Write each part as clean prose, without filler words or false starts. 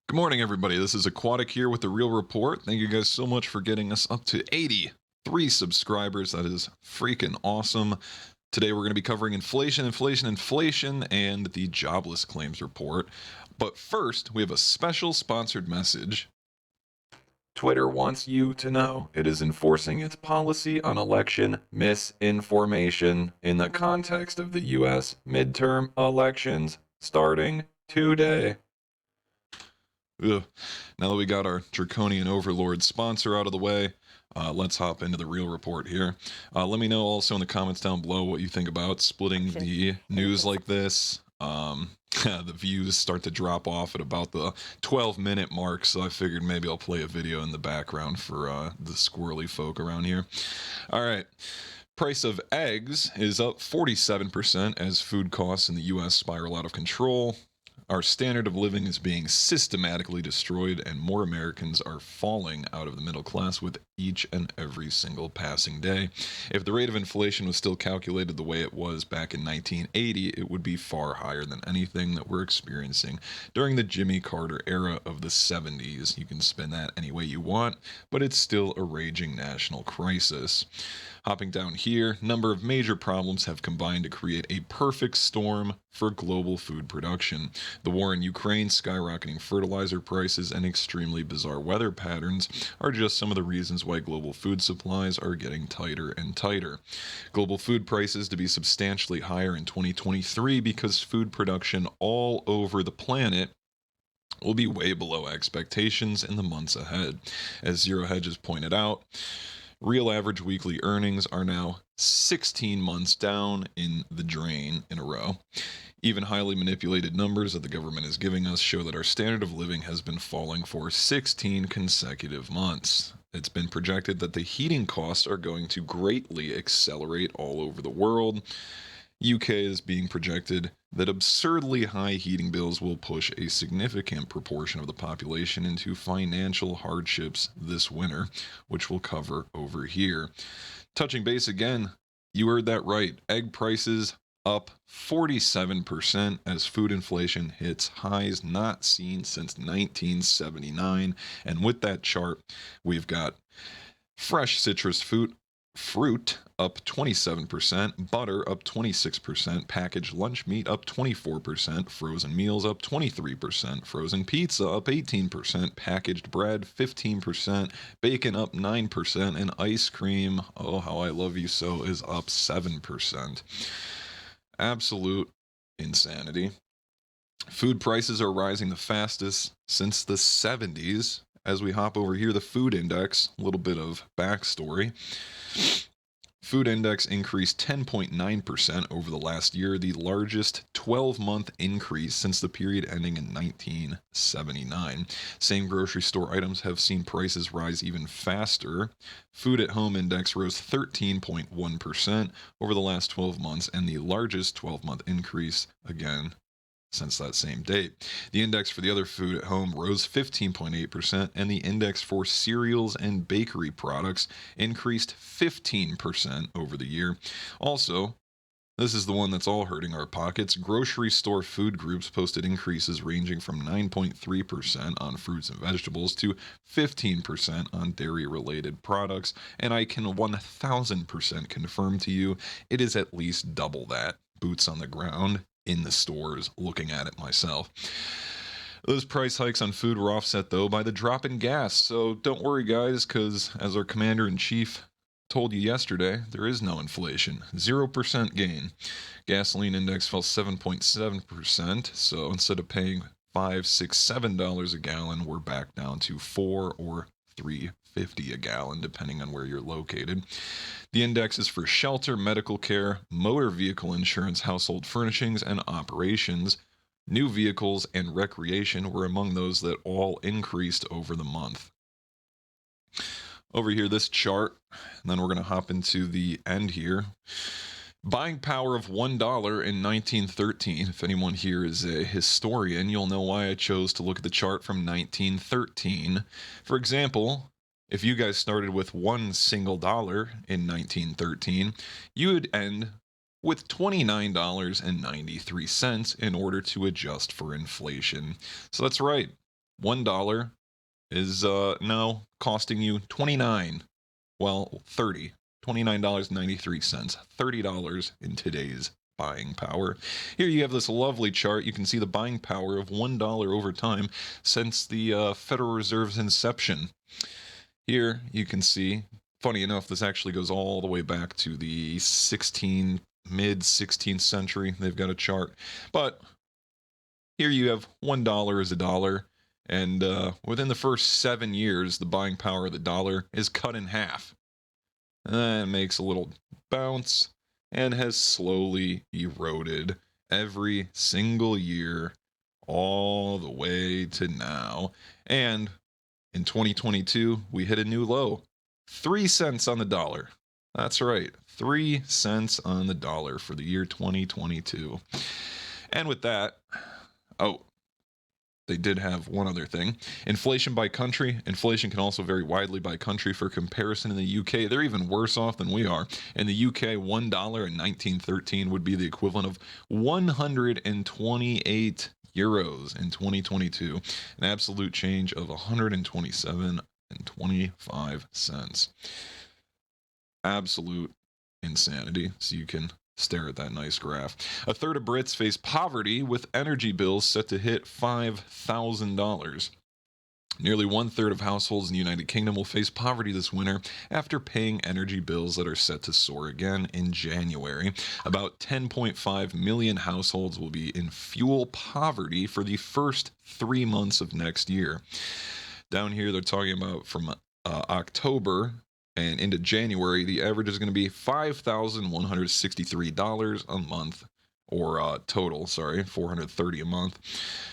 Good morning, everybody. This is Aquatic here with the Real Report. Thank you guys so much for getting us up to 83 subscribers. That is freaking awesome. Today we're going to be covering inflation, and the jobless claims report. But first, we have a special sponsored message. Twitter wants you to know it is enforcing its policy on election misinformation in the context of the U.S. midterm elections starting today. Ugh. Now that we got our draconian overlord sponsor out of the way, let's hop into the real report here. Let me know also in the comments down below what you think about splitting the news like this. The views start to drop off at about the 12-minute mark, so I figured maybe I'll play a video in the background for the squirrely folk around here. All right. Price of eggs is up 47% as food costs in the U.S. spiral out of control. Our standard of living is being systematically destroyed, and more Americans are falling out of the middle class with each and every single passing day. If the rate of inflation was still calculated the way it was back in 1980, it would be far higher than anything that we're experiencing during the Jimmy Carter era of the 70s. You can spin that any way you want, but it's still a raging national crisis. Hopping down here, number of major problems have combined to create a perfect storm for global food production. The war in Ukraine, skyrocketing fertilizer prices, and extremely bizarre weather patterns are just some of the reasons why global food supplies are getting tighter and tighter. Global food prices to be substantially higher in 2023 because food production all over the planet will be way below expectations in the months ahead. As Zero Hedge has pointed out, real average weekly earnings are now 16 months down in the drain in a row. Even highly manipulated numbers that the government is giving us show that our standard of living has been falling for 16 consecutive months. It's been projected that the heating costs are going to greatly accelerate all over the world. UK is being projected that absurdly high heating bills will push a significant proportion of the population into financial hardships this winter, which we'll cover over here. Touching base again, you heard that right. Egg prices up 47% as food inflation hits highs not seen since 1979. And with that chart, we've got fresh citrus fruit up 27%, butter up 26%, packaged lunch meat up 24%, frozen meals up 23%, frozen pizza up 18%, packaged bread 15%, bacon up 9%, and ice cream, oh how I love you so, is up 7%. Absolute insanity. Food prices are rising the fastest since the 70s. As we hop over here, the food index, a little bit of backstory. Food index increased 10.9% over the last year, the largest 12-month increase since the period ending in 1979. Same grocery store items have seen prices rise even faster. Food at home index rose 13.1% over the last 12 months, and the largest 12-month increase again since that same date. The index for the other food at home rose 15.8%, and the index for cereals and bakery products increased 15% over the year. Also, this is the one that's all hurting our pockets. Grocery store food groups posted increases ranging from 9.3% on fruits and vegetables to 15% on dairy-related products, and I can 1,000% confirm to you it is at least double that. Boots on the ground in the stores looking at it myself. Those price hikes on food were offset though by the drop in gas, so don't worry guys, because as our commander-in-chief told you yesterday, there is no inflation. 0% gain. Gasoline index fell 7.7%, so instead of paying $5, $6, $7 a gallon, we're back down to $4 or $3.50 a gallon, depending on where you're located. The index is for shelter, medical care, motor vehicle insurance, household furnishings, and operations. New vehicles and recreation were among those that all increased over the month. Over here, this chart, and then we're going to hop into the end here. Buying power of $1 in 1913. If anyone here is a historian, you'll know why I chose to look at the chart from 1913. For example, if you guys started with one single dollar in 1913, you would end with $29.93 in order to adjust for inflation. So that's right. $1 is now costing you 29, well, 30, $29.93, $30 in today's buying power. Here you have this lovely chart. You can see the buying power of $1 over time since the Federal Reserve's inception. Here you can see, funny enough, this actually goes all the way back to the mid 16th century. They've got a chart. But here you have $1 is a dollar. And within the first 7 years, the buying power of the dollar is cut in half. It makes a little bounce and has slowly eroded every single year all the way to now. And in 2022, we hit a new low, 3 cents on the dollar. That's right, 3 cents on the dollar for the year 2022. And with that, they did have one other thing. Inflation by country. Inflation can also vary widely by country. For comparison, in the UK, they're even worse off than we are. In the UK, $1 in 1913 would be the equivalent of 128 euros in 2022, an absolute change of 127.25. Absolute insanity. So you can stare at that nice graph. A third of Brits face poverty, with energy bills set to hit $5,000. Nearly 1/3 of households in the United Kingdom will face poverty this winter after paying energy bills that are set to soar again in January. About 10.5 million households will be in fuel poverty for the first 3 months of next year. Down here, they're talking about from October and into January, the average is going to be $5,163 a month, or total, $430 a month.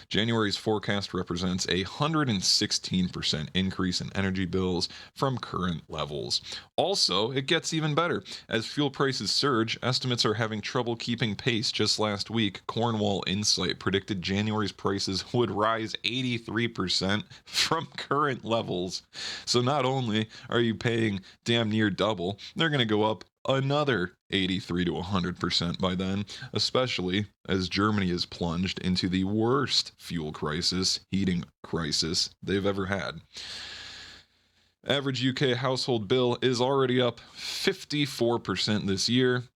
January's forecast represents a 116% increase in energy bills from current levels. Also, it gets even better. As fuel prices surge, estimates are having trouble keeping pace. Just last week, Cornwall Insight predicted January's prices would rise 83% from current levels. So not only are you paying damn near double, they're going to go up another 83 to 100% by then, especially as Germany has plunged into the worst fuel crisis, heating crisis they've ever had. Average UK household bill is already up 54% this year.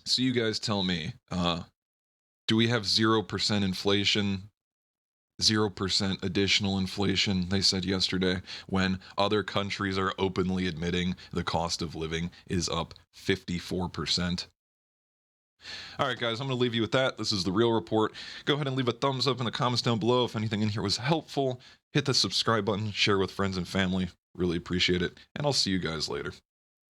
So you guys tell me, do we have 0% inflation? 0% additional inflation, they said yesterday, when other countries are openly admitting the cost of living is up 54%. All right, guys, I'm going to leave you with that. This is The Real Report. Go ahead and leave a thumbs up in the comments down below if anything in here was helpful. Hit the subscribe button, share with friends and family. Really appreciate it. And I'll see you guys later.